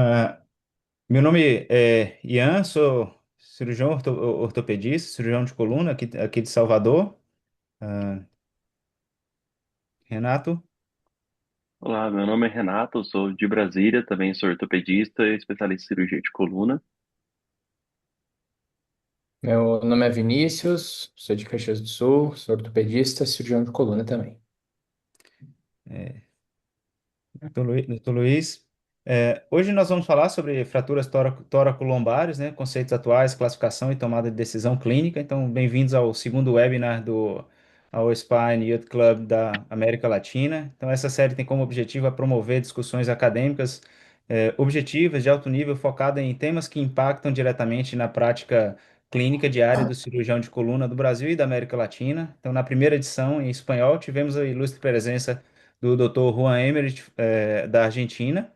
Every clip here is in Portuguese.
Ah, meu nome é Ian, sou cirurgião ortopedista, cirurgião de coluna aqui de Salvador. Ah, Renato, Olá, meu nome é Renato, eu sou de Brasília, também sou ortopedista e especialista em cirurgia de coluna. Meu nome é Vinícius, sou de Caxias do Sul, sou ortopedista, cirurgião de coluna também. Dr. Luiz. Hoje nós vamos falar sobre fraturas toracolombares, né, conceitos atuais, classificação e tomada de decisão clínica. Então, bem-vindos ao segundo webinar do Our Spine Youth Club da América Latina. Então, essa série tem como objetivo a promover discussões acadêmicas, objetivas, de alto nível, focadas em temas que impactam diretamente na prática clínica diária do cirurgião de coluna do Brasil e da América Latina. Então, na primeira edição, em espanhol, tivemos a ilustre presença do Dr. Juan Emerich, da Argentina.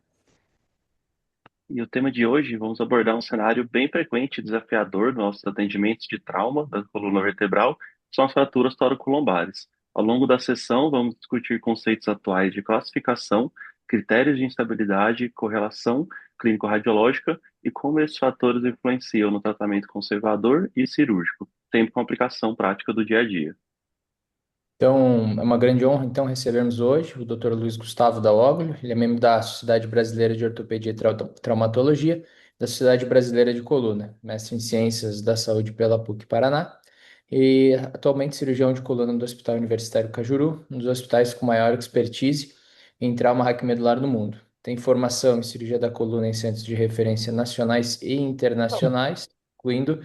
E o tema de hoje, vamos abordar um cenário bem frequente e desafiador nos nossos atendimentos de trauma da coluna vertebral, são as fraturas toracolombares. Ao longo da sessão, vamos discutir conceitos atuais de classificação, critérios de instabilidade, correlação clínico-radiológica e como esses fatores influenciam no tratamento conservador e cirúrgico, sempre com aplicação prática do dia a dia. Então, é uma grande honra então recebermos hoje o Dr. Luiz Gustavo Daoglio. Ele é membro da Sociedade Brasileira de Ortopedia e Traumatologia, da Sociedade Brasileira de Coluna, mestre em Ciências da Saúde pela PUC Paraná e atualmente cirurgião de coluna do Hospital Universitário Cajuru, um dos hospitais com maior expertise em trauma raquimedular no mundo. Tem formação em cirurgia da coluna em centros de referência nacionais e internacionais, incluindo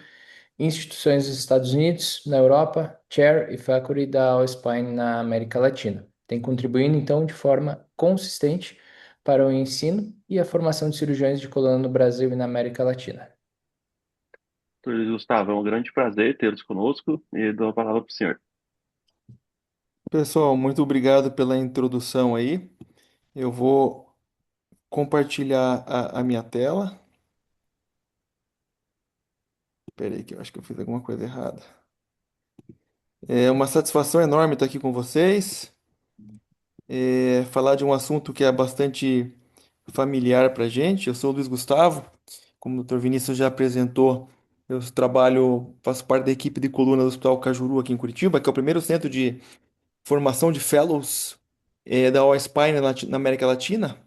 instituições dos Estados Unidos, na Europa, Chair e Faculty da All Spine na América Latina. Tem contribuindo, então, de forma consistente para o ensino e a formação de cirurgiões de coluna no Brasil e na América Latina. Doutor Gustavo, é um grande prazer tê-los conosco e dou a palavra para o senhor. Pessoal, muito obrigado pela introdução aí. Eu vou compartilhar a minha tela. Espera aí que eu acho que eu fiz alguma coisa errada. É uma satisfação enorme estar aqui com vocês. Falar de um assunto que é bastante familiar para a gente. Eu sou o Luiz Gustavo. Como o Dr. Vinícius já apresentou, eu trabalho, faço parte da equipe de coluna do Hospital Cajuru aqui em Curitiba, que é o primeiro centro de formação de fellows da OSPine na América Latina.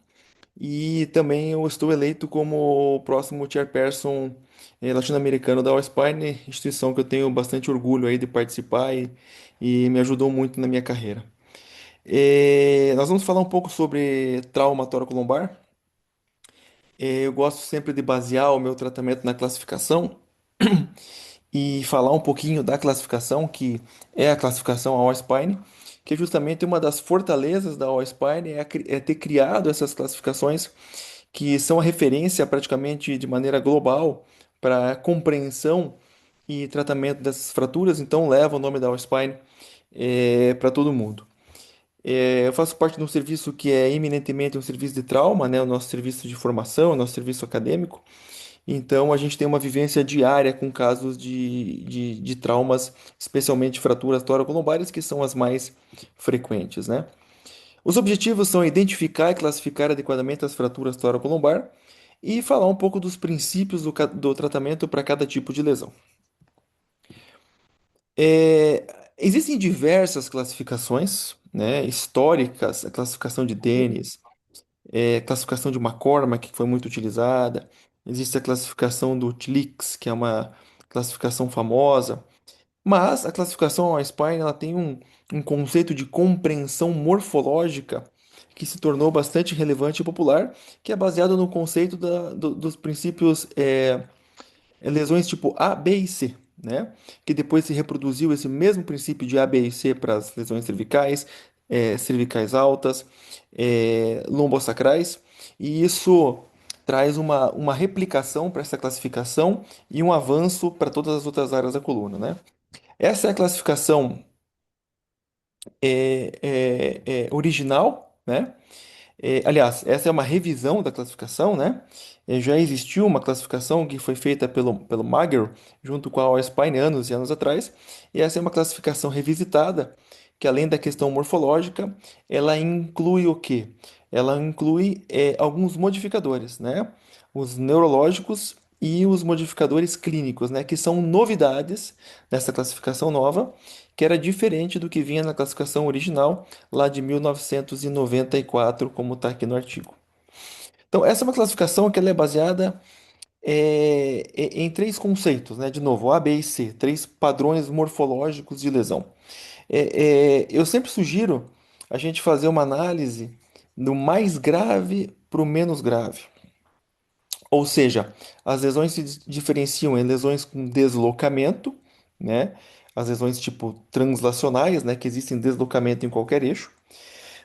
E também eu estou eleito como o próximo chairperson latino-americano da Allspine, instituição que eu tenho bastante orgulho aí de participar e me ajudou muito na minha carreira. Nós vamos falar um pouco sobre trauma toracolombar. Eu gosto sempre de basear o meu tratamento na classificação e falar um pouquinho da classificação, que é a classificação Allspine, que é justamente uma das fortalezas da Allspine é ter criado essas classificações que são a referência praticamente de maneira global para compreensão e tratamento dessas fraturas, então leva o nome da Allspine para todo mundo. Eu faço parte de um serviço que é eminentemente um serviço de trauma, né? O nosso serviço de formação, o nosso serviço acadêmico. Então a gente tem uma vivência diária com casos de traumas, especialmente fraturas toracolombares, que são as mais frequentes, né? Os objetivos são identificar e classificar adequadamente as fraturas toracolombar e falar um pouco dos princípios do tratamento para cada tipo de lesão. Existem diversas classificações, né, históricas, a classificação de Dennis, classificação de McCormack, que foi muito utilizada, existe a classificação do TLIX, que é uma classificação famosa, mas a classificação Spine ela tem um conceito de compreensão morfológica que se tornou bastante relevante e popular, que é baseado no conceito dos princípios lesões tipo A, B e C, né? Que depois se reproduziu esse mesmo princípio de A, B e C para as lesões cervicais, cervicais altas, lombosacrais, e isso traz uma replicação para essa classificação e um avanço para todas as outras áreas da coluna, né? Essa é a classificação original, né? Aliás, essa é uma revisão da classificação, né? Já existiu uma classificação que foi feita pelo Mager, junto com a OSPine anos e anos atrás, e essa é uma classificação revisitada, que além da questão morfológica, ela inclui o quê? ela inclui alguns modificadores, né? Os neurológicos e os modificadores clínicos, né? Que são novidades nessa classificação nova, que era diferente do que vinha na classificação original lá de 1994, como está aqui no artigo. Então, essa é uma classificação que ela é baseada em três conceitos, né? De novo, A, B e C, três padrões morfológicos de lesão. Eu sempre sugiro a gente fazer uma análise do mais grave para o menos grave. Ou seja, as lesões se diferenciam em lesões com deslocamento, né? As lesões tipo translacionais, né? Que existem deslocamento em qualquer eixo.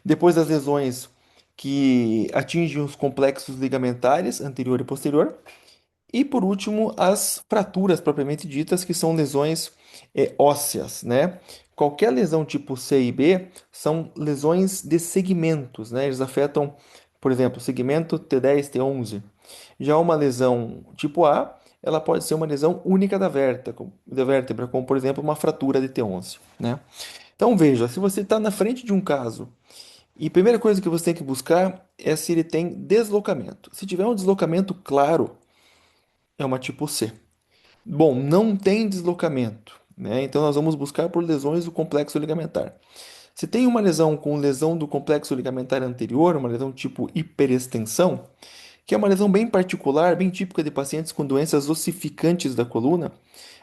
Depois as lesões que atingem os complexos ligamentares anterior e posterior. E por último, as fraturas propriamente ditas, que são lesões ósseas, né? Qualquer lesão tipo C e B são lesões de segmentos, né? Eles afetam, por exemplo, segmento T10, T11. Já uma lesão tipo A, ela pode ser uma lesão única da vértebra, como por exemplo uma fratura de T11, né? Então veja, se você está na frente de um caso e a primeira coisa que você tem que buscar é se ele tem deslocamento. Se tiver um deslocamento claro, é uma tipo C. Bom, não tem deslocamento, né? Então nós vamos buscar por lesões do complexo ligamentar. Se tem uma lesão com lesão do complexo ligamentar anterior, uma lesão tipo hiperextensão, que é uma lesão bem particular, bem típica de pacientes com doenças ossificantes da coluna,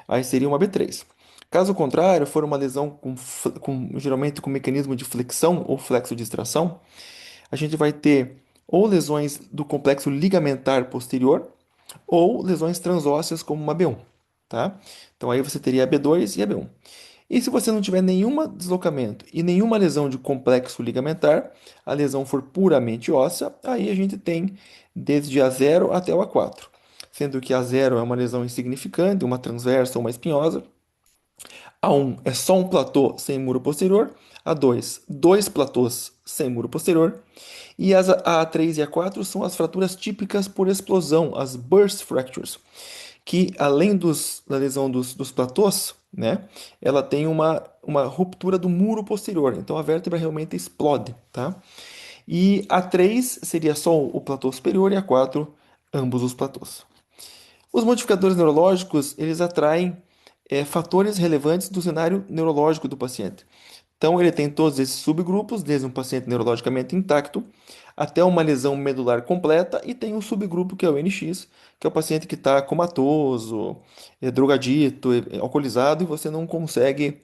aí seria uma B3. Caso contrário, for uma lesão geralmente com mecanismo de flexão ou flexodistração, a gente vai ter ou lesões do complexo ligamentar posterior ou lesões transósseas como uma B1, tá? Então aí você teria a B2 e a B1. E se você não tiver nenhum deslocamento e nenhuma lesão de complexo ligamentar, a lesão for puramente óssea, aí a gente tem desde A0 até o A4. Sendo que A0 é uma lesão insignificante, uma transversa ou uma espinhosa. A1 é só um platô sem muro posterior. A2, dois platôs sem muro posterior. E as A3 e A4 são as fraturas típicas por explosão, as burst fractures, que além da lesão dos platôs, né, ela tem uma ruptura do muro posterior, então a vértebra realmente explode, tá? E A3 seria só o platô superior e A4 ambos os platôs. Os modificadores neurológicos, eles atraem fatores relevantes do cenário neurológico do paciente. Então, ele tem todos esses subgrupos, desde um paciente neurologicamente intacto até uma lesão medular completa, e tem um subgrupo que é o NX, que é o paciente que está comatoso, drogadito, alcoolizado, e você não consegue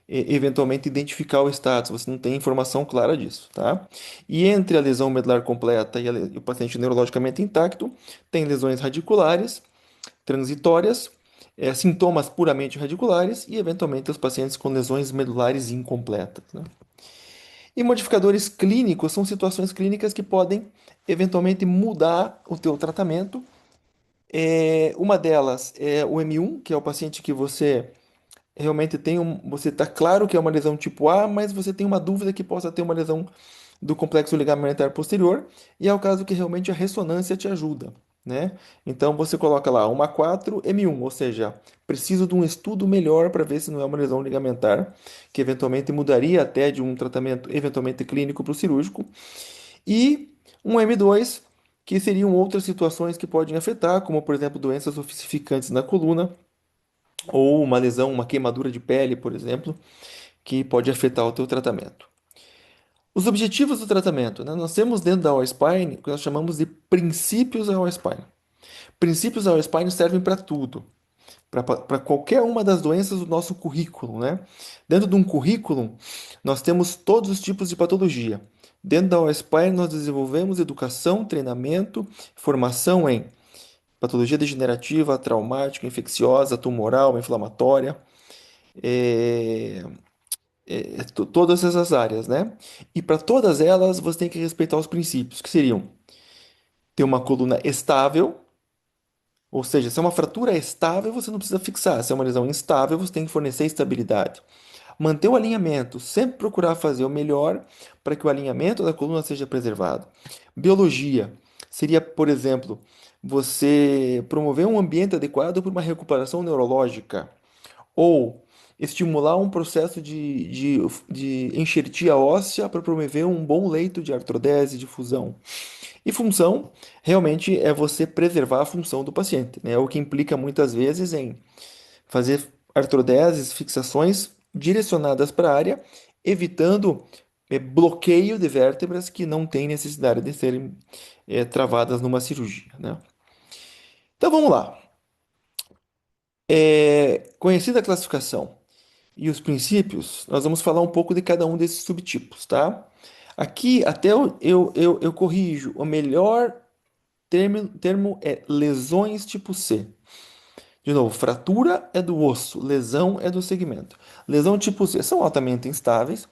eventualmente identificar o status, você não tem informação clara disso, tá? E entre a lesão medular completa e o paciente neurologicamente intacto, tem lesões radiculares, transitórias, sintomas puramente radiculares e, eventualmente, os pacientes com lesões medulares incompletas, né? E modificadores clínicos são situações clínicas que podem, eventualmente, mudar o teu tratamento. Uma delas é o M1, que é o paciente que você realmente você está claro que é uma lesão tipo A, mas você tem uma dúvida que possa ter uma lesão do complexo ligamentar posterior, e é o caso que realmente a ressonância te ajuda, né? Então você coloca lá uma 4M1, ou seja, preciso de um estudo melhor para ver se não é uma lesão ligamentar, que eventualmente mudaria até de um tratamento eventualmente clínico para o cirúrgico, e um M2, que seriam outras situações que podem afetar, como por exemplo doenças ossificantes na coluna, ou uma lesão, uma queimadura de pele, por exemplo, que pode afetar o teu tratamento. Os objetivos do tratamento, né? Nós temos dentro da OSPINE o que nós chamamos de princípios da OSPINE. Princípios da OSPINE servem para tudo, para qualquer uma das doenças do nosso currículo, né? Dentro de um currículo, nós temos todos os tipos de patologia. Dentro da OSPINE, nós desenvolvemos educação, treinamento, formação em patologia degenerativa, traumática, infecciosa, tumoral, inflamatória, é, todas essas áreas, né? E para todas elas, você tem que respeitar os princípios, que seriam ter uma coluna estável, ou seja, se é uma fratura estável, você não precisa fixar. Se é uma lesão instável, você tem que fornecer estabilidade. Manter o alinhamento, sempre procurar fazer o melhor para que o alinhamento da coluna seja preservado. Biologia seria, por exemplo, você promover um ambiente adequado para uma recuperação neurológica, ou estimular um processo de enxertia óssea para promover um bom leito de artrodese, de fusão. E função realmente é você preservar a função do paciente, né? O que implica muitas vezes em fazer artrodeses, fixações direcionadas para a área, evitando bloqueio de vértebras que não têm necessidade de serem travadas numa cirurgia, né? Então vamos lá. Conhecida a classificação e os princípios, nós vamos falar um pouco de cada um desses subtipos, tá? Aqui até eu corrijo, o melhor termo é lesões tipo C. De novo, fratura é do osso, lesão é do segmento. Lesão tipo C são altamente instáveis,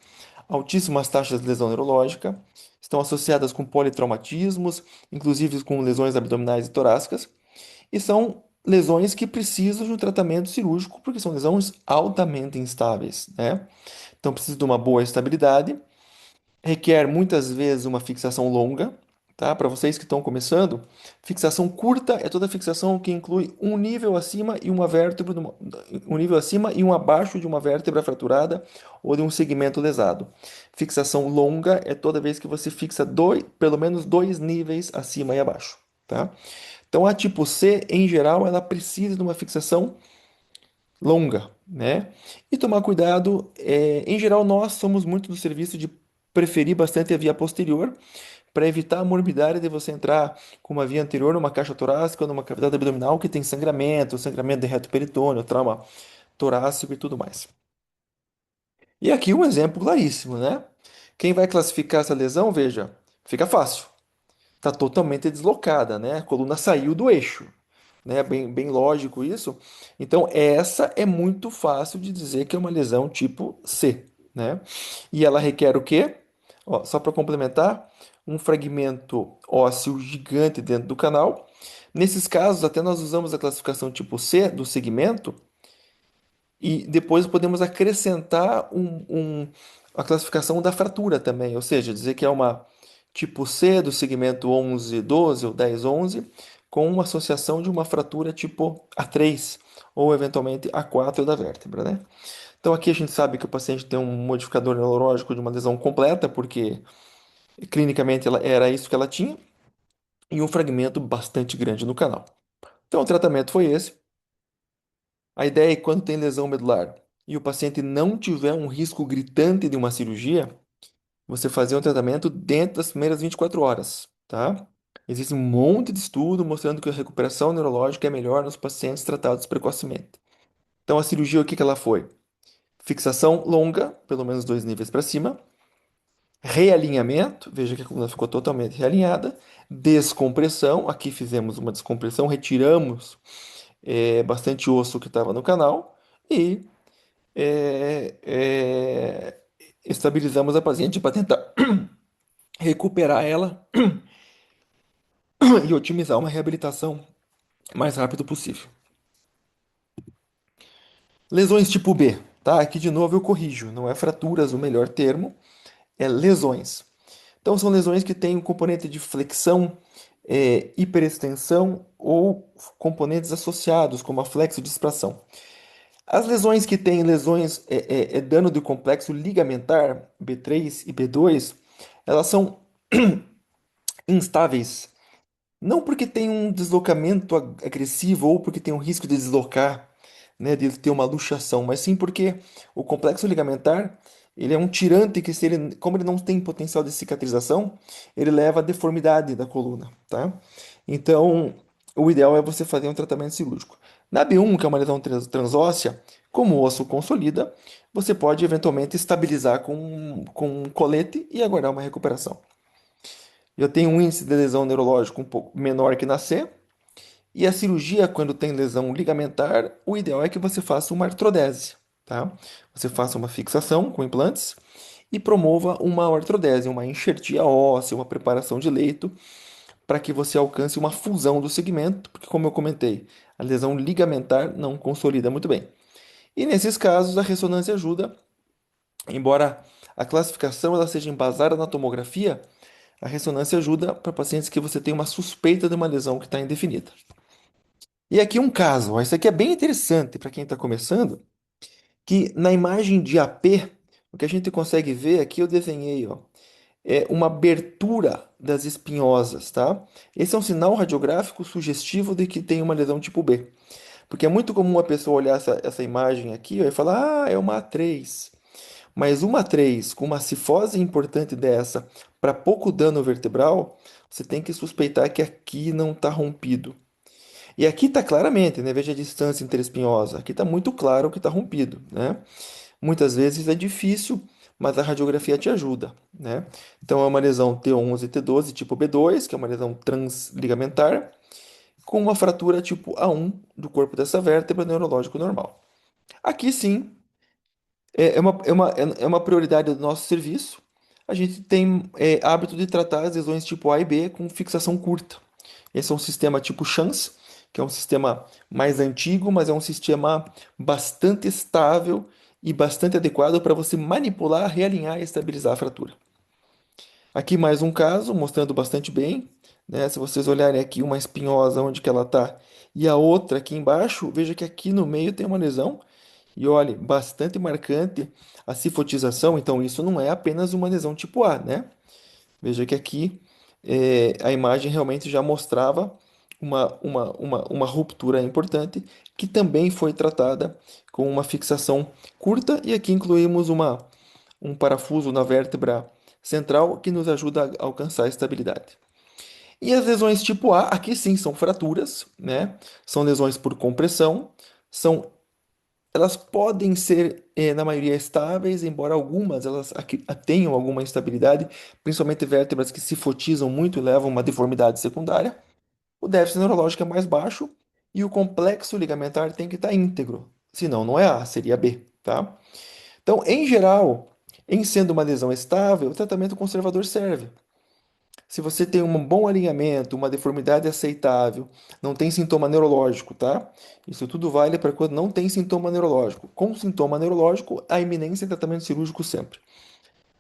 altíssimas taxas de lesão neurológica, estão associadas com politraumatismos, inclusive com lesões abdominais e torácicas, e são lesões que precisam de um tratamento cirúrgico, porque são lesões altamente instáveis, né? Então precisa de uma boa estabilidade, requer muitas vezes uma fixação longa, tá? Para vocês que estão começando, fixação curta é toda fixação que inclui um nível acima e uma vértebra, um nível acima e um abaixo de uma vértebra fraturada ou de um segmento lesado. Fixação longa é toda vez que você fixa pelo menos dois níveis acima e abaixo, tá? Então a tipo C, em geral, ela precisa de uma fixação longa, né? E tomar cuidado, em geral, nós somos muito do serviço de preferir bastante a via posterior para evitar a morbidade de você entrar com uma via anterior numa caixa torácica ou numa cavidade abdominal que tem sangramento, sangramento de reto peritônio, trauma torácico e tudo mais. E aqui um exemplo claríssimo, né? Quem vai classificar essa lesão, veja, fica fácil. Está totalmente deslocada, né? A coluna saiu do eixo, né? Bem lógico isso. Então, essa é muito fácil de dizer que é uma lesão tipo C, né? E ela requer o quê? Ó, só para complementar, um fragmento ósseo gigante dentro do canal. Nesses casos, até nós usamos a classificação tipo C do segmento e depois podemos acrescentar a classificação da fratura também, ou seja, dizer que é uma tipo C do segmento 11-12 ou 10-11 com uma associação de uma fratura tipo A3 ou eventualmente A4 da vértebra, né? Então aqui a gente sabe que o paciente tem um modificador neurológico de uma lesão completa, porque clinicamente era isso que ela tinha, e um fragmento bastante grande no canal. Então o tratamento foi esse. A ideia é que quando tem lesão medular e o paciente não tiver um risco gritante de uma cirurgia, você fazer um tratamento dentro das primeiras 24 horas, tá? Existe um monte de estudo mostrando que a recuperação neurológica é melhor nos pacientes tratados precocemente. Então a cirurgia, o que que ela foi? Fixação longa, pelo menos dois níveis para cima, realinhamento, veja que a coluna ficou totalmente realinhada, descompressão, aqui fizemos uma descompressão, retiramos bastante osso que estava no canal e é, é, estabilizamos a paciente para tentar recuperar ela e otimizar uma reabilitação o mais rápido possível. Lesões tipo B, tá? Aqui de novo eu corrijo, não é fraturas o melhor termo, é lesões. Então são lesões que têm um componente de flexão, hiperextensão ou componentes associados, como a flexodisplação. As lesões que têm dano do complexo ligamentar, B3 e B2, elas são instáveis. Não porque tem um deslocamento agressivo ou porque tem um risco de deslocar, né, de ter uma luxação, mas sim porque o complexo ligamentar, ele é um tirante que se ele, como ele não tem potencial de cicatrização, ele leva à deformidade da coluna, tá? Então, o ideal é você fazer um tratamento cirúrgico. Na B1, que é uma lesão transóssea, como o osso consolida, você pode eventualmente estabilizar com um colete e aguardar uma recuperação. Eu tenho um índice de lesão neurológico um pouco menor que na C, e a cirurgia, quando tem lesão ligamentar, o ideal é que você faça uma artrodese, tá? Você faça uma fixação com implantes e promova uma artrodese, uma enxertia óssea, uma preparação de leito, para que você alcance uma fusão do segmento, porque, como eu comentei, a lesão ligamentar não consolida muito bem. E nesses casos, a ressonância ajuda, embora a classificação ela seja embasada na tomografia, a ressonância ajuda para pacientes que você tem uma suspeita de uma lesão que está indefinida. E aqui um caso, ó, isso aqui é bem interessante para quem está começando, que na imagem de AP, o que a gente consegue ver aqui, eu desenhei, ó, é uma abertura das espinhosas, tá? Esse é um sinal radiográfico sugestivo de que tem uma lesão tipo B. Porque é muito comum a pessoa olhar essa imagem aqui ó, e falar, ah, é uma A3. Mas uma A3 com uma cifose importante dessa, para pouco dano vertebral, você tem que suspeitar que aqui não está rompido. E aqui está claramente, né? Veja a distância interespinhosa. Aqui está muito claro que está rompido, né? Muitas vezes é difícil, mas a radiografia te ajuda, né? Então é uma lesão T11 e T12 tipo B2, que é uma lesão transligamentar, com uma fratura tipo A1 do corpo dessa vértebra neurológico normal. Aqui sim é uma prioridade do nosso serviço. A gente tem hábito de tratar as lesões tipo A e B com fixação curta. Esse é um sistema tipo Chance, que é um sistema mais antigo, mas é um sistema bastante estável e bastante adequado para você manipular, realinhar e estabilizar a fratura. Aqui mais um caso, mostrando bastante bem, né? Se vocês olharem aqui uma espinhosa onde que ela está e a outra aqui embaixo, veja que aqui no meio tem uma lesão e olhe, bastante marcante a cifotização, então isso não é apenas uma lesão tipo A, né? Veja que aqui a imagem realmente já mostrava uma ruptura importante que também foi tratada com uma fixação curta e aqui incluímos um parafuso na vértebra central que nos ajuda a alcançar a estabilidade. E as lesões tipo A, aqui sim são fraturas, né? São lesões por compressão, são elas podem ser, na maioria, estáveis, embora algumas elas tenham alguma instabilidade, principalmente vértebras que se fotizam muito e levam a uma deformidade secundária. O déficit neurológico é mais baixo e o complexo ligamentar tem que estar íntegro, senão não é A, seria B, tá? Então, em geral, em sendo uma lesão estável, o tratamento conservador serve. Se você tem um bom alinhamento, uma deformidade aceitável, não tem sintoma neurológico, tá? Isso tudo vale para quando não tem sintoma neurológico. Com sintoma neurológico, a iminência é tratamento cirúrgico sempre.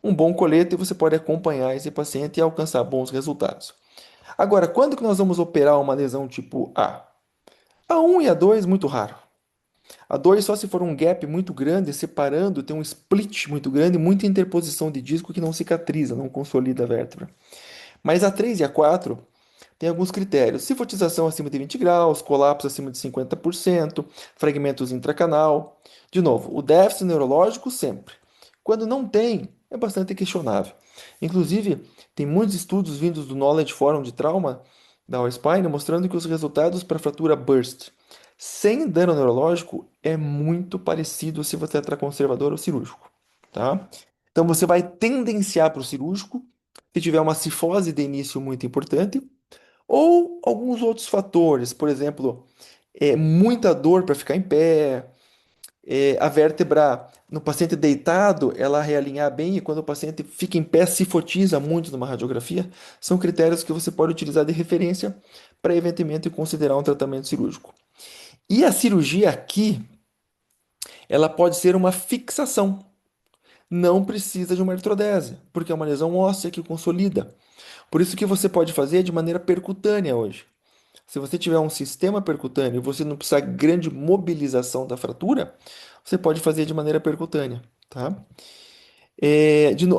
Um bom colete você pode acompanhar esse paciente e alcançar bons resultados. Agora, quando que nós vamos operar uma lesão tipo A? A1 e A2, muito raro. A2 só se for um gap muito grande, separando, tem um split muito grande, muita interposição de disco que não cicatriza, não consolida a vértebra. Mas A3 e A4 tem alguns critérios. Cifotização acima de 20 graus, colapso acima de 50%, fragmentos intracanal. De novo, o déficit neurológico sempre. Quando não tem, é bastante questionável. Inclusive, tem muitos estudos vindos do Knowledge Forum de Trauma da Allspine mostrando que os resultados para fratura burst sem dano neurológico é muito parecido se você é conservador ou cirúrgico, tá? Então você vai tendenciar para o cirúrgico se tiver uma cifose de início muito importante ou alguns outros fatores, por exemplo, muita dor para ficar em pé, a vértebra no paciente deitado, ela realinhar bem e quando o paciente fica em pé, se fotiza muito numa radiografia, são critérios que você pode utilizar de referência para eventualmente considerar um tratamento cirúrgico. E a cirurgia aqui, ela pode ser uma fixação, não precisa de uma artrodese, porque é uma lesão óssea que consolida. Por isso que você pode fazer de maneira percutânea hoje. Se você tiver um sistema percutâneo e você não precisar de grande mobilização da fratura, você pode fazer de maneira percutânea, tá?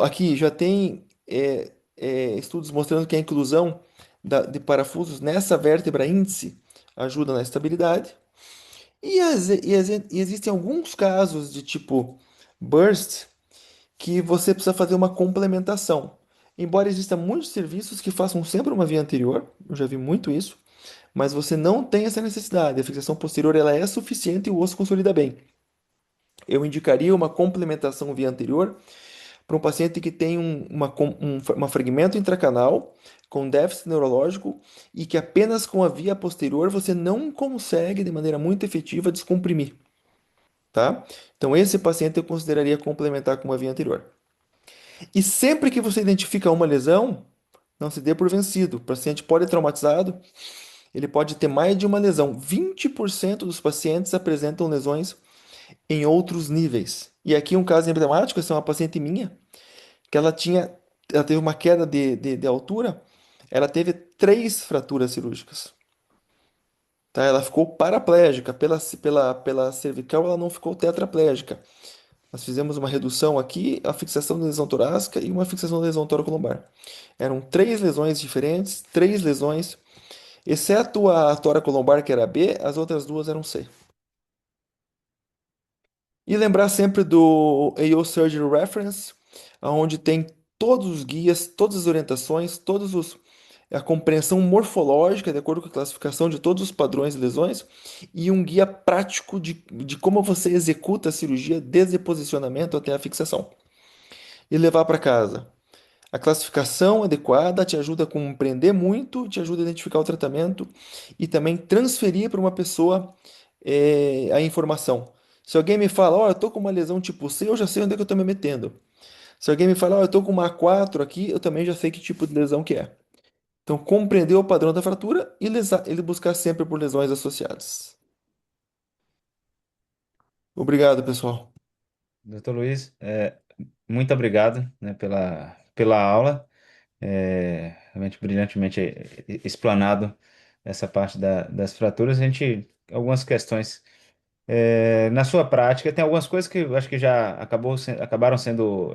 Aqui já tem estudos mostrando que a inclusão de parafusos nessa vértebra índice ajuda na estabilidade. E existem alguns casos de tipo burst que você precisa fazer uma complementação. Embora existam muitos serviços que façam sempre uma via anterior, eu já vi muito isso, mas você não tem essa necessidade. A fixação posterior ela é suficiente e o osso consolida bem. Eu indicaria uma complementação via anterior para um paciente que tem uma fragmento intracanal com déficit neurológico e que apenas com a via posterior você não consegue de maneira muito efetiva descomprimir, tá? Então esse paciente eu consideraria complementar com uma via anterior. E sempre que você identifica uma lesão, não se dê por vencido. O paciente politraumatizado, ele pode ter mais de uma lesão. 20% dos pacientes apresentam lesões em outros níveis. E aqui um caso emblemático, essa é uma paciente minha, que ela teve uma queda de altura, ela teve 3 fraturas cirúrgicas. tá? Ela ficou paraplégica. Pela cervical, ela não ficou tetraplégica. Nós fizemos uma redução aqui, a fixação da lesão torácica e uma fixação da lesão toracolombar. Eram três lesões diferentes, três lesões, exceto a toracolombar, que era B, as outras duas eram C. E lembrar sempre do AO Surgery Reference, onde tem todos os guias, todas as orientações, a compreensão morfológica, de acordo com a classificação de todos os padrões de lesões, e um guia prático de como você executa a cirurgia desde o posicionamento até a fixação. E levar para casa. A classificação adequada te ajuda a compreender muito, te ajuda a identificar o tratamento e também transferir para uma pessoa a informação. Se alguém me fala, ó, eu tô com uma lesão tipo C, eu já sei onde é que eu tô me metendo. Se alguém me fala, ó, eu tô com uma A4 aqui, eu também já sei que tipo de lesão que é. Então, compreender o padrão da fratura e ele buscar sempre por lesões associadas. Obrigado, pessoal. Doutor Luiz, muito obrigado, né, pela aula. Realmente brilhantemente explanado essa parte das fraturas. Algumas questões. Na sua prática, tem algumas coisas que eu acho que já acabaram sendo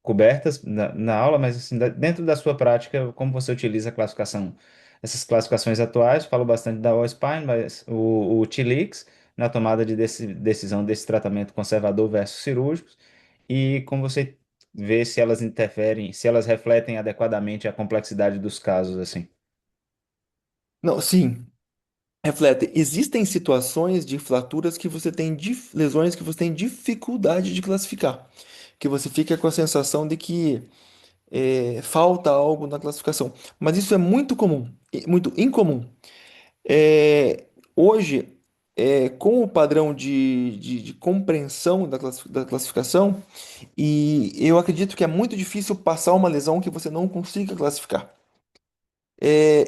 cobertas na aula, mas assim, dentro da sua prática, como você utiliza a classificação, essas classificações atuais, falo bastante da O-Spine, mas o TLIX, na tomada de decisão desse tratamento conservador versus cirúrgico, e como você vê se elas interferem, se elas refletem adequadamente a complexidade dos casos, assim. Não, sim, reflete. Existem situações de fraturas que você tem lesões que você tem dificuldade de classificar, que você fica com a sensação de que falta algo na classificação. Mas isso é muito comum, muito incomum. É, hoje, com o padrão de compreensão da classificação, e eu acredito que é muito difícil passar uma lesão que você não consiga classificar.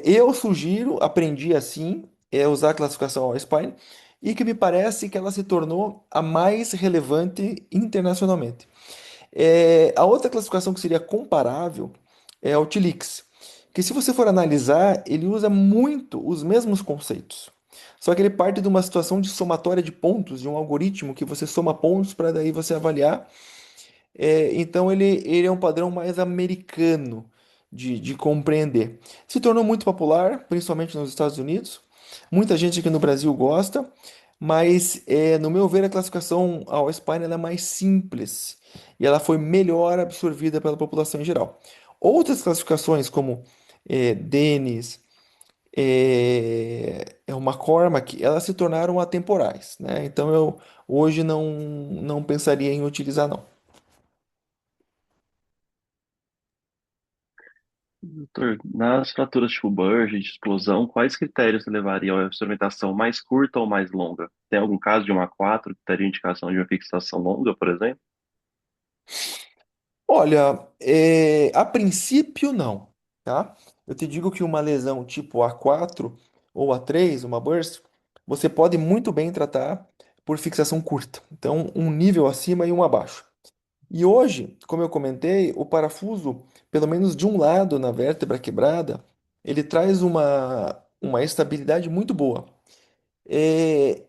Eu sugiro, aprendi assim, usar a classificação All-Spine, e que me parece que ela se tornou a mais relevante internacionalmente. A outra classificação que seria comparável é o TILIX, que se você for analisar, ele usa muito os mesmos conceitos. Só que ele parte de uma situação de somatória de pontos, de um algoritmo que você soma pontos para daí você avaliar. Então ele é um padrão mais americano de compreender. Se tornou muito popular, principalmente nos Estados Unidos. Muita gente aqui no Brasil gosta, mas no meu ver a classificação ao Spine ela é mais simples e ela foi melhor absorvida pela população em geral. Outras classificações como Dennis, o McCormack, elas se tornaram atemporais, né? Então eu hoje não pensaria em utilizar não. Doutor, nas fraturas tipo Burge, de explosão, quais critérios você levaria a instrumentação mais curta ou mais longa? Tem algum caso de uma 4 que teria indicação de uma fixação longa, por exemplo? Olha, a princípio não, tá? Eu te digo que uma lesão tipo A4 ou A3, uma burst, você pode muito bem tratar por fixação curta. Então, um nível acima e um abaixo. E hoje, como eu comentei, o parafuso, pelo menos de um lado na vértebra quebrada, ele traz uma estabilidade muito boa.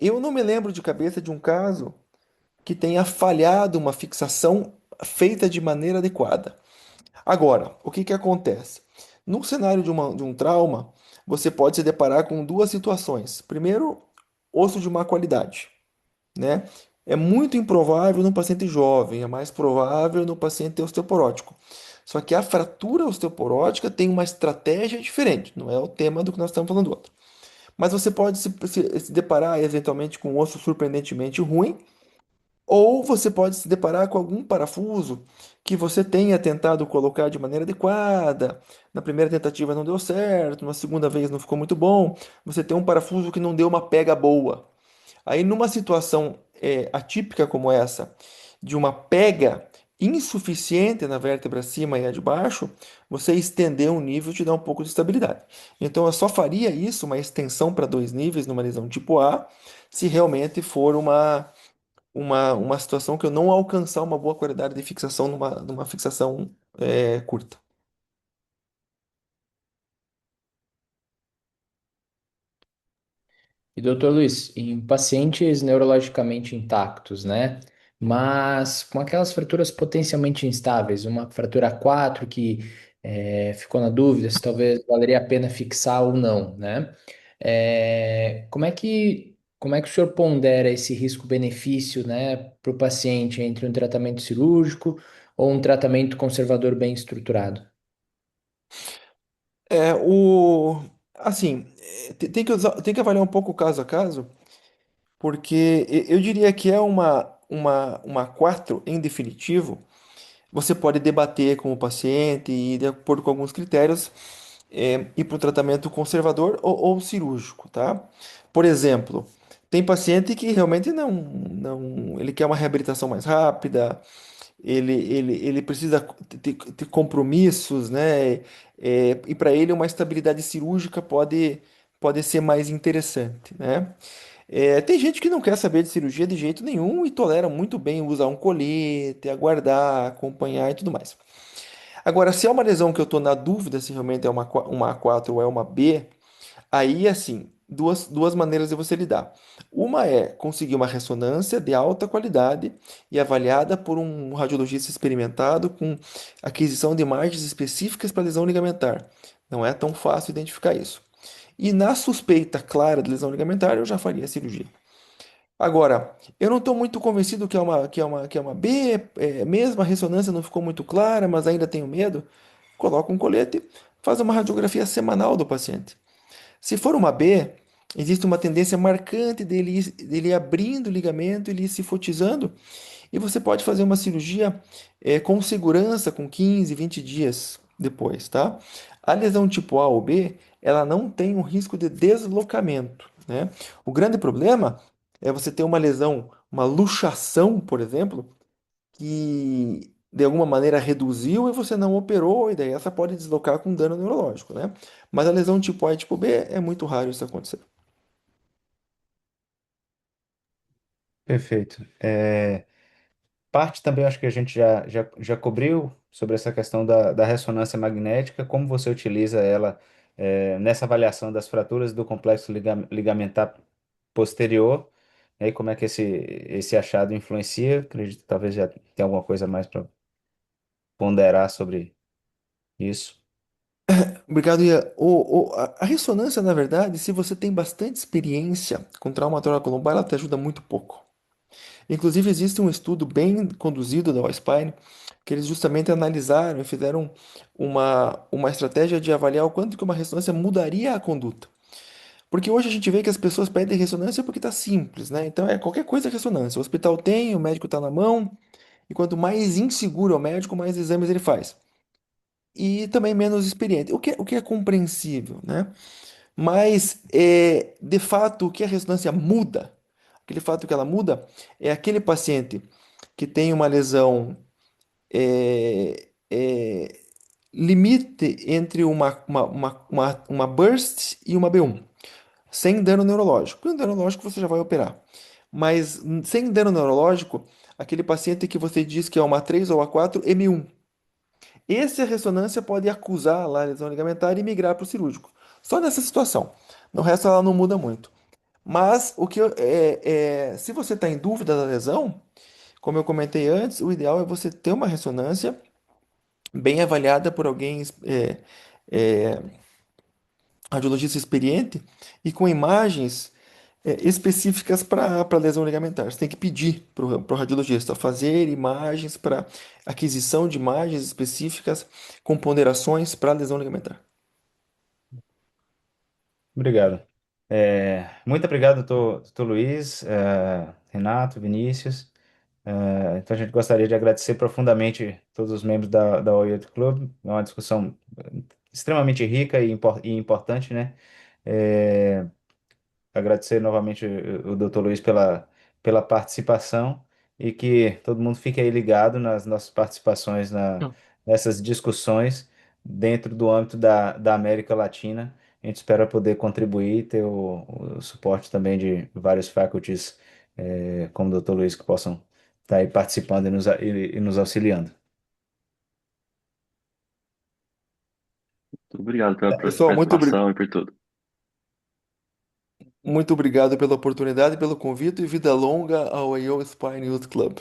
Eu não me lembro de cabeça de um caso que tenha falhado uma fixação feita de maneira adequada. Agora, o que que acontece? No cenário de um trauma, você pode se deparar com duas situações. Primeiro, osso de má qualidade, né? É muito improvável no paciente jovem, é mais provável no paciente osteoporótico. Só que a fratura osteoporótica tem uma estratégia diferente, não é o tema do que nós estamos falando outro. Mas você pode se deparar eventualmente com um osso surpreendentemente ruim, ou você pode se deparar com algum parafuso que você tenha tentado colocar de maneira adequada. Na primeira tentativa não deu certo, na segunda vez não ficou muito bom. Você tem um parafuso que não deu uma pega boa. Aí, numa situação atípica como essa, de uma pega insuficiente na vértebra acima e a de baixo, você estender um nível te dá um pouco de estabilidade. Então, eu só faria isso, uma extensão para dois níveis numa lesão tipo A, se realmente for uma situação que eu não alcançar uma boa qualidade de fixação numa fixação curta. E doutor Luiz, em pacientes neurologicamente intactos, né? Mas com aquelas fraturas potencialmente instáveis, uma fratura 4 que ficou na dúvida se talvez valeria a pena fixar ou não, né? Como é que o senhor pondera esse risco-benefício, né, para o paciente entre um tratamento cirúrgico ou um tratamento conservador bem estruturado? É, o, assim, tem que avaliar um pouco caso a caso, porque eu diria que é uma 4 em definitivo. Você pode debater com o paciente e, de acordo com alguns critérios, ir para o tratamento conservador ou cirúrgico, tá? Por exemplo, tem paciente que realmente ele quer uma reabilitação mais rápida, ele precisa ter compromissos, né? E para ele uma estabilidade cirúrgica pode ser mais interessante, né? Tem gente que não quer saber de cirurgia de jeito nenhum e tolera muito bem usar um colete, aguardar, acompanhar e tudo mais. Agora, se é uma lesão que eu estou na dúvida se realmente é uma A4 ou é uma B, aí, assim, duas maneiras de você lidar. Uma é conseguir uma ressonância de alta qualidade e avaliada por um radiologista experimentado com aquisição de imagens específicas para lesão ligamentar. Não é tão fácil identificar isso. E na suspeita clara de lesão ligamentar, eu já faria a cirurgia. Agora, eu não estou muito convencido que é uma B, mesmo a ressonância não ficou muito clara, mas ainda tenho medo. Coloca um colete, faz uma radiografia semanal do paciente. Se for uma B, existe uma tendência marcante dele ir abrindo o ligamento, ele ir se fotizando, e você pode fazer uma cirurgia com segurança, com 15, 20 dias depois, tá? A lesão tipo A ou B, ela não tem um risco de deslocamento, né? O grande problema é você ter uma lesão, uma luxação, por exemplo, que de alguma maneira reduziu e você não operou, e daí essa pode deslocar com dano neurológico, né? Mas a lesão tipo A e tipo B é muito raro isso acontecer. Perfeito. Parte também acho que a gente já cobriu sobre essa questão da ressonância magnética, como você utiliza ela nessa avaliação das fraturas do complexo ligamentar posterior, né, e como é que esse achado influencia. Acredito que talvez já tenha alguma coisa mais para ponderar sobre isso. Obrigado, Ian. A ressonância, na verdade, se você tem bastante experiência com traumatória lombar, ela te ajuda muito pouco. Inclusive, existe um estudo bem conduzido da Spine, que eles justamente analisaram e fizeram uma estratégia de avaliar o quanto que uma ressonância mudaria a conduta. Porque hoje a gente vê que as pessoas pedem ressonância porque está simples, né? Então é qualquer coisa é ressonância. O hospital tem, o médico está na mão, e quanto mais inseguro é o médico, mais exames ele faz. E também menos experiente, o que é compreensível, né? Mas, de fato, o que a ressonância muda, aquele fato que ela muda, é aquele paciente que tem uma lesão é, é, limite entre uma burst e uma B1, sem dano neurológico. Com dano neurológico você já vai operar. Mas sem dano neurológico, aquele paciente que você diz que é uma 3 ou a 4 M1. Esse a ressonância pode acusar lá a lesão ligamentar e migrar para o cirúrgico. Só nessa situação. No resto ela não muda muito. Mas se você está em dúvida da lesão, como eu comentei antes, o ideal é você ter uma ressonância bem avaliada por alguém é, radiologista experiente e com imagens específicas para lesão ligamentar. Você tem que pedir para o radiologista fazer imagens para aquisição de imagens específicas com ponderações para lesão ligamentar. Obrigado. Muito obrigado, doutor Luiz, Renato, Vinícius. Então a gente gostaria de agradecer profundamente todos os membros da O8 Club. É uma discussão extremamente rica e importante, né? É, Agradecer novamente o Dr. Luiz pela participação e que todo mundo fique aí ligado nas nossas participações nessas discussões dentro do âmbito da América Latina. A gente espera poder contribuir, ter o suporte também de vários faculties, como o Dr. Luiz, que possam estar aí participando e nos auxiliando. Muito obrigado pela Pessoal, muito obrigado. participação e por tudo. Muito obrigado pela oportunidade, pelo convite e vida longa ao AO Spine Youth Club.